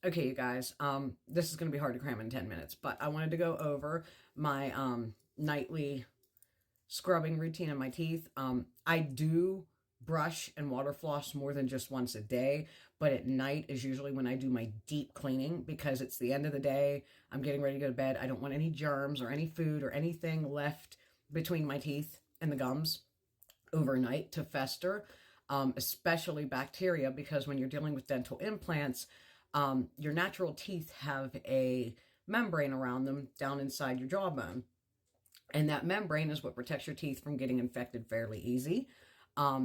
Okay, you guys, this is going to be hard to cram in 10 minutes, but I wanted to go over my nightly scrubbing routine of my teeth. I do brush and water floss more than just once a day, but at night is usually when I do my deep cleaning because it's the end of the day. I'm getting ready to go to bed. I don't want any germs or any food or anything left between my teeth and the gums overnight to fester, especially bacteria, because when you're dealing with dental implants, your natural teeth have a membrane around them down inside your jawbone. And that membrane is what protects your teeth from getting infected fairly easy.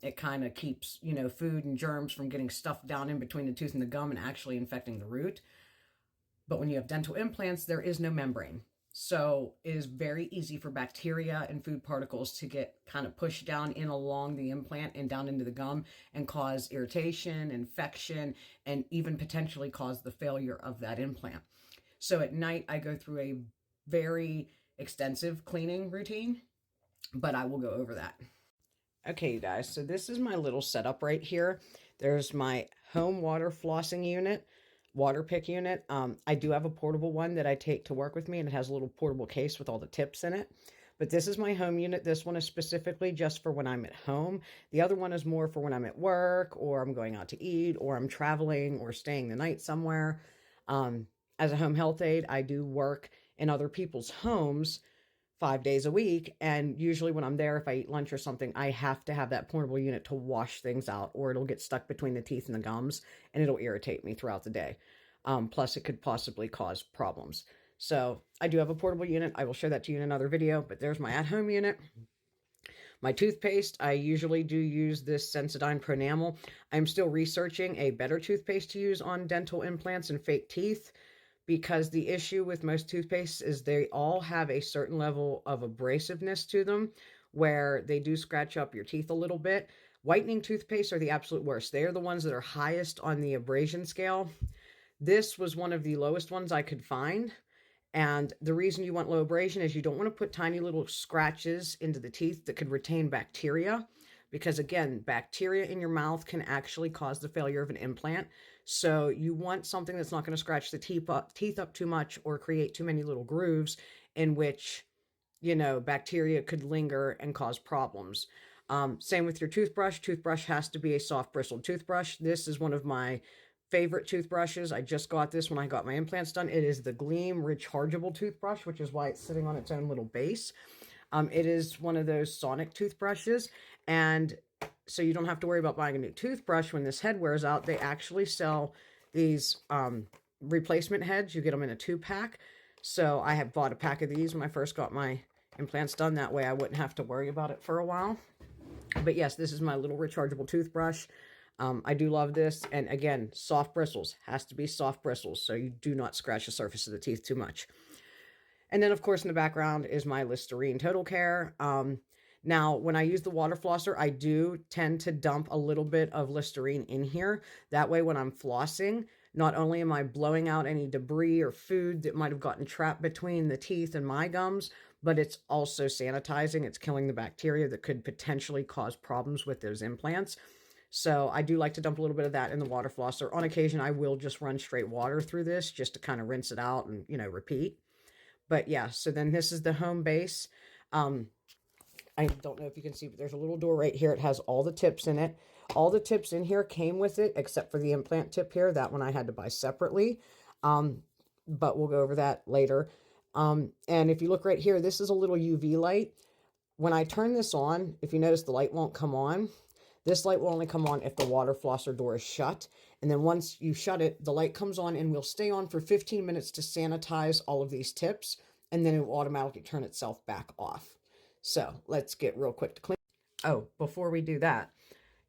It kind of keeps, food and germs from getting stuffed down in between the tooth and the gum and actually infecting the root. But when you have dental implants, there is no membrane. So it is very easy for bacteria and food particles to get kind of pushed down in along the implant and down into the gum and cause irritation, infection, and even potentially cause the failure of that implant. So at night, I go through a very extensive cleaning routine, but I will go over that. Okay, you guys, so this is my little setup right here. There's my home water flossing unit, water pick unit. I do have a portable one that I take to work with me, and it has a little portable case with all the tips in it. But this is my home unit. This one is specifically just for when I'm at home. The other one is more for when I'm at work, or I'm going out to eat, or I'm traveling, or staying the night somewhere. As a home health aide, I do work in other people's homes 5 days a week. And usually when I'm there, if I eat lunch or something, I have to have that portable unit to wash things out, or it'll get stuck between the teeth and the gums and it'll irritate me throughout the day. Plus, it could possibly cause problems. So I do have a portable unit. I will show that to you in another video, but there's my at-home unit. My toothpaste, I usually do use this Sensodyne Pronamel. I'm still researching a better toothpaste to use on dental implants and fake teeth, because the issue with most toothpastes is they all have a certain level of abrasiveness to them where they do scratch up your teeth a little bit. Whitening toothpaste are the absolute worst. They are the ones that are highest on the abrasion scale. This was one of the lowest ones I could find. And the reason you want low abrasion is you don't want to put tiny little scratches into the teeth that could retain bacteria, because again, bacteria in your mouth can actually cause the failure of an implant. So you want something that's not going to scratch the teeth up too much or create too many little grooves in which, bacteria could linger and cause problems. Same with your toothbrush. Toothbrush has to be a soft bristled toothbrush. This is one of my favorite toothbrushes. I just got this when I got my implants done. It is the Gleam rechargeable toothbrush, which is why it's sitting on its own little base. It is one of those sonic toothbrushes, and so you don't have to worry about buying a new toothbrush when this head wears out. They actually sell these replacement heads. You get them in a 2-pack. So I have bought a pack of these when I first got my implants done. That way I wouldn't have to worry about it for a while. But yes, this is my little rechargeable toothbrush. I do love this. And again, soft bristles. Has to be soft bristles so you do not scratch the surface of the teeth too much. And then, of course, in the background is my Listerine Total Care. Now, when I use the water flosser, I do tend to dump a little bit of Listerine in here. That way, when I'm flossing, not only am I blowing out any debris or food that might have gotten trapped between the teeth and my gums, but it's also sanitizing. It's killing the bacteria that could potentially cause problems with those implants. So I do like to dump a little bit of that in the water flosser. On occasion, I will just run straight water through this just to kind of rinse it out and, repeat. But yeah, so then this is the home base. I don't know if you can see, but there's a little door right here. It has all the tips in it. All the tips in here came with it, except for the implant tip here. That one I had to buy separately. But we'll go over that later. And if you look right here, this is a little UV light. When I turn this on, if you notice, the light won't come on. This light will only come on if the water flosser door is shut. And then once you shut it, the light comes on and will stay on for 15 minutes to sanitize all of these tips. And then it will automatically turn itself back off. So let's get real quick to clean. Oh, before we do that,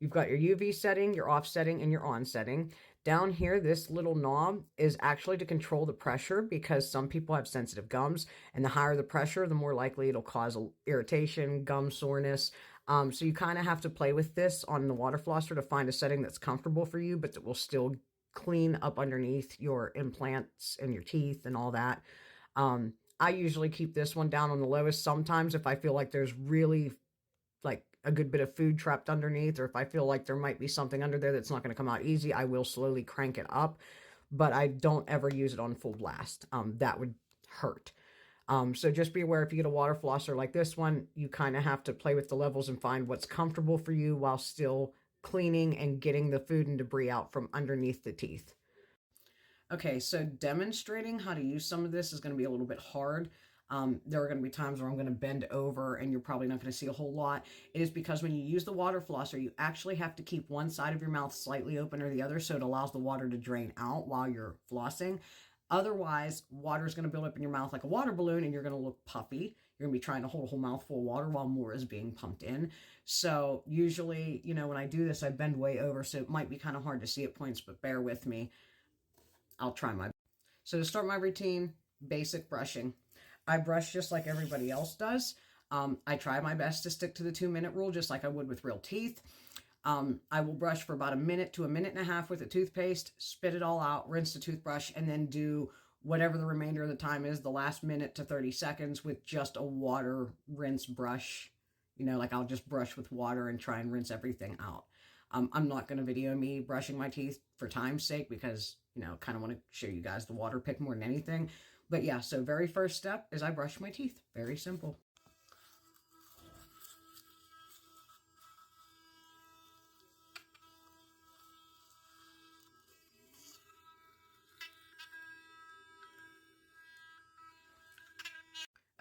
you've got your UV setting, your off setting, and your on setting. Down here, this little knob is actually to control the pressure, because some people have sensitive gums, and the higher the pressure, the more likely it'll cause irritation, gum soreness. So you kind of have to play with this on the water flosser to find a setting that's comfortable for you, but that will still clean up underneath your implants and your teeth and all that. I usually keep this one down on the lowest. Sometimes if I feel like there's really like a good bit of food trapped underneath, or if I feel like there might be something under there that's not going to come out easy, I will slowly crank it up. but I don't ever use it on full blast. That would hurt. So just be aware, if you get a water flosser like this one, you kind of have to play with the levels and find what's comfortable for you while still cleaning and getting the food and debris out from underneath the teeth. Okay, so demonstrating how to use some of this is going to be a little bit hard. There are going to be times where I'm going to bend over and you're probably not going to see a whole lot. It is because when you use the water flosser, you actually have to keep one side of your mouth slightly open or the other so it allows the water to drain out while you're flossing. Otherwise, water is going to build up in your mouth like a water balloon and you're going to look puffy. You're going to be trying to hold a whole mouthful of water while more is being pumped in. So usually, you know, when I do this, I bend way over, so it might be kind of hard to see at points, but bear with me. I'll try my best. So to start my routine, basic brushing. I brush just like everybody else does. I try my best to stick to the 2-minute rule, just like I would with real teeth. I will brush for about a minute to a minute and a half with a toothpaste, spit it all out, rinse the toothbrush, and then do whatever the remainder of the time is, the last minute to 30 seconds with just a water rinse brush. You know, like I'll just brush with water and try and rinse everything out. I'm not going to video me brushing my teeth for time's sake because, you know, kind of want to show you guys the water pick more than anything. But yeah, so very first step is I brush my teeth. Very simple.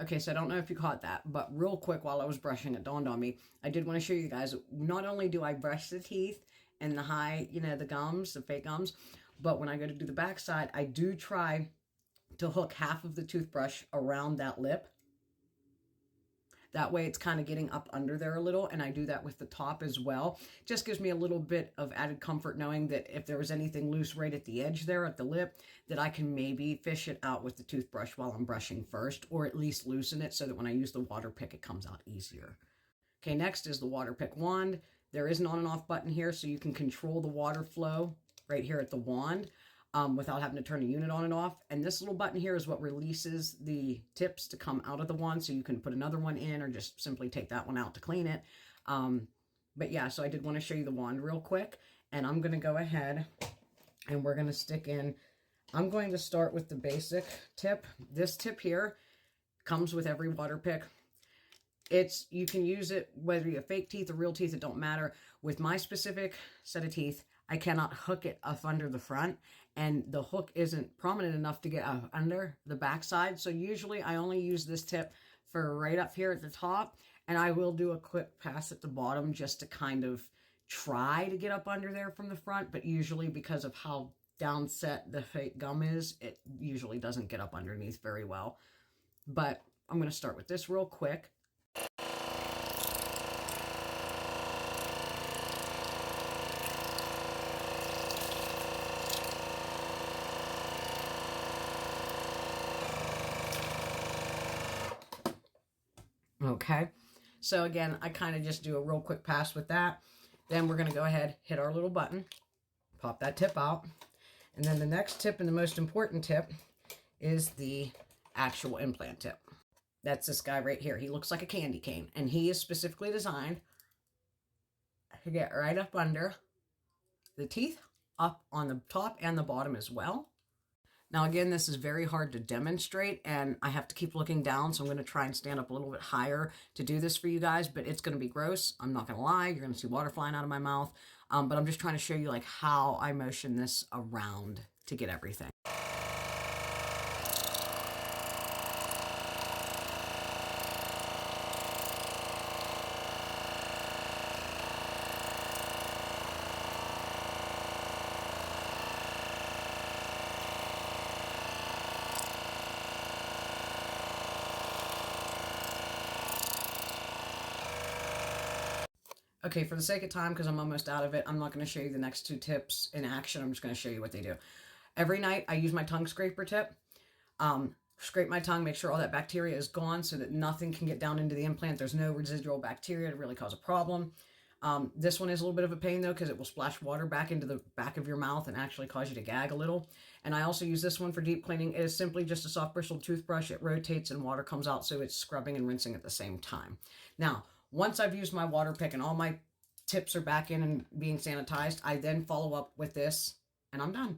Okay, so I don't know if you caught that, but real quick while I was brushing, it dawned on me. I did want to show you guys, not only do I brush the teeth and the high, you know, the gums, the fake gums, but when I go to do the backside, I do try to hook half of the toothbrush around that lip. That way it's kind of getting up under there a little, and I do that with the top as well. Just gives me a little bit of added comfort knowing that if there was anything loose right at the edge there at the lip, that I can maybe fish it out with the toothbrush while I'm brushing first, or at least loosen it so that when I use the water pick, it comes out easier. Okay, next is the water pick wand. There is an on and off button here, so you can control the water flow right here at the wand. Without having to turn the unit on and off. And this little button here is what releases the tips to come out of the wand, so you can put another one in or just simply take that one out to clean it. But yeah, so I did want to show you the wand real quick, and I'm going to go ahead and we're going to stick in. I'm going to start with the basic tip. This tip here comes with every water pick. You can use it whether you have fake teeth or real teeth, it don't matter. With my specific set of teeth, I cannot hook it up under the front, and the hook isn't prominent enough to get under the backside. So usually I only use this tip for right up here at the top, and I will do a quick pass at the bottom just to kind of try to get up under there from the front, but usually because of how downset the fake gum is, it usually doesn't get up underneath very well. But I'm going to start with this real quick. Okay, so again, I kind of just do a real quick pass with that. Then we're going to go ahead, hit our little button, pop that tip out. And then the next tip and the most important tip is the actual implant tip. That's this guy right here. He looks like a candy cane, and he is specifically designed to get right up under the teeth, up on the top and the bottom as well. Now, again, this is very hard to demonstrate, and I have to keep looking down, so I'm going to try and stand up a little bit higher to do this for you guys, but it's going to be gross. I'm not going to lie. You're going to see water flying out of my mouth, but I'm just trying to show you like how I motion this around to get everything. Okay, for the sake of time, because I'm almost out of it, I'm not going to show you the next two tips in action. I'm just going to show you what they do. Every night, I use my tongue scraper tip. Scrape my tongue, make sure all that bacteria is gone so that nothing can get down into the implant. There's no residual bacteria to really cause a problem. This one is a little bit of a pain, though, because it will splash water back into the back of your mouth and actually cause you to gag a little. And I also use this one for deep cleaning. It is simply just a soft bristled toothbrush. It rotates and water comes out, so it's scrubbing and rinsing at the same time. Now, once I've used my water pick and all my tips are back in and being sanitized, I then follow up with this, and I'm done.